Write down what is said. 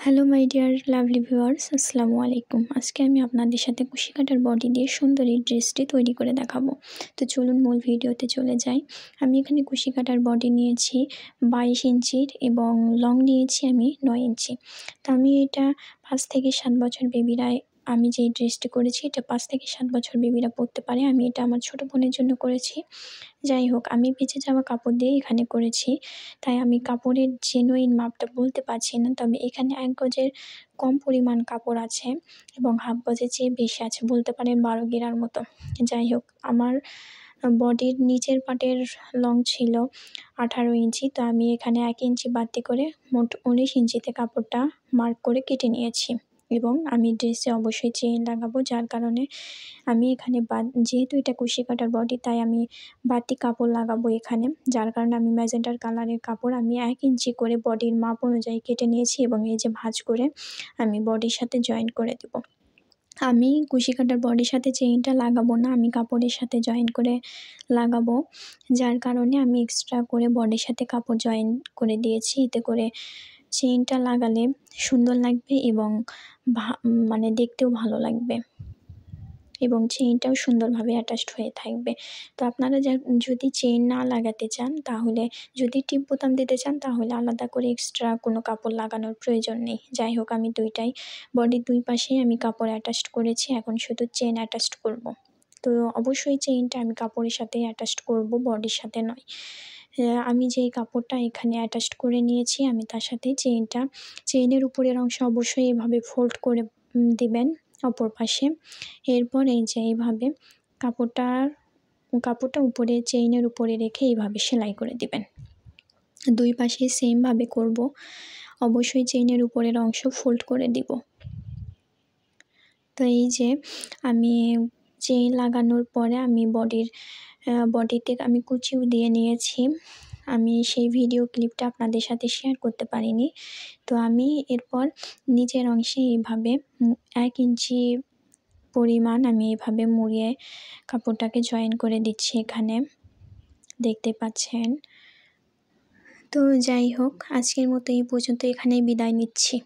Hello my dear lovely viewers, আসসালামু আলাইকুম। আজকে আমি আপনাদের সাথে কুশি কাটার বডি দিয়ে সুন্দর এই ড্রেসটি তৈরি করে দেখাবো। তো চলুন মূল ভিডিওতে চলে যাই। আমি এখানে কুশি কাটার বডি নিয়েছি 22 ইঞ্চির এবং লং নিয়েছি আমি 9 ইঞ্চি। তো আমি এটা 5 থেকে 7 বছর বেবিরা আমি যেই ড্রেসটি করেছি এটা 5 থেকে 7 বছর বেবিরা পরতে পারে। আমি এটা আমার ছোট বোনের জন্য করেছি। যাই হোক, আমি বেঁচে যাওয়া কাপড় দিয়ে এখানে করেছি, তাই আমি কাপড়ের জেনুইন মাপটা বলতে পারছি না। তবে এখানে 1 গজের কম পরিমাণ কাপড় আছে এবং হাফ গজের চেয়ে বেশি আছে, বলতে পারেন 12 গেরার মতো। যাই হোক, আমার বডির নিচের পার্টের লং ছিল 18 ইঞ্চি, তো আমি এখানে 1 ইঞ্চি বাড়তি করে মোট 19 ইঞ্চিতে কাপড়টা মার্ক করে কেটে নিয়েছি। এবং আমি ড্রেসে অবশ্যই চেইন লাগাবো, যার কারণে আমি এখানে যেহেতু এটা কুশি কাটার বডি, তাই আমি বাড়তি কাপড় লাগাবো এখানে। যার কারণে আমি ম্যাজেন্টার কালারের কাপড় আমি 1 ইঞ্চি করে বডির মাপ অনুযায়ী কেটে নিয়েছি এবং এই যে ভাঁজ করে আমি বডির সাথে জয়েন করে দেব। আমি কুশি কাটার বডির সাথে চেইনটা লাগাবো না, আমি কাপড়ের সাথে জয়েন করে লাগাবো। যার কারণে আমি এক্সট্রা করে বডির সাথে কাপড় জয়েন করে দিয়েছি। এতে করে চেইনটা লাগালে সুন্দর লাগবে এবং মানে দেখতেও ভালো লাগবে এবং চেইনটাও সুন্দরভাবে অ্যাটাচড হয়ে থাকবে। তো আপনারা যদি চেইন না লাগাতে চান, তাহলে যদি টিপ বোতাম দিতে চান, তাহলে আলাদা করে এক্সট্রা কোনো কাপড় লাগানোর প্রয়োজন নেই। যাই হোক, আমি দুইটাই বডির দুই পাশেই আমি কাপড় অ্যাটাচড করেছি, এখন শুধু চেইন অ্যাটাচড করব। তো অবশ্যই চেইনটা আমি কাপড়ের সাথে অ্যাটাচড করব, বডির সাথে নয়। আমি যেই কাপড়টা এখানে অ্যাটাচড করে নিয়েছি, আমি তার সাথে চেইনের উপরের অংশ অবশ্যই এভাবে ফোল্ড করে দিবেন অপর পাশে। এরপর এই যে এইভাবে কাপড়টা উপরে চেইনের উপরে রেখে এইভাবে সেলাই করে দিবেন। দুই পাশে সেমভাবে করব, অবশ্যই চেইনের উপরের অংশ ফোল্ড করে দিব। তো এই যে আমি চেইন লাগানোর পরে আমি বডিতে আমি কুচিও দিয়ে নিয়েছি। আমি সেই ভিডিও ক্লিপটা আপনাদের সাথে শেয়ার করতে পারিনি। তো আমি এরপর নিচের অংশে এইভাবে 1 ইঞ্চি পরিমাণ আমি এভাবে মুড়িয়ে কাপড়টাকে জয়েন করে দিচ্ছি, এখানে দেখতে পাচ্ছেন। তো যাই হোক, আজকের মতো এই পর্যন্ত, এখানেই বিদায় নিচ্ছি।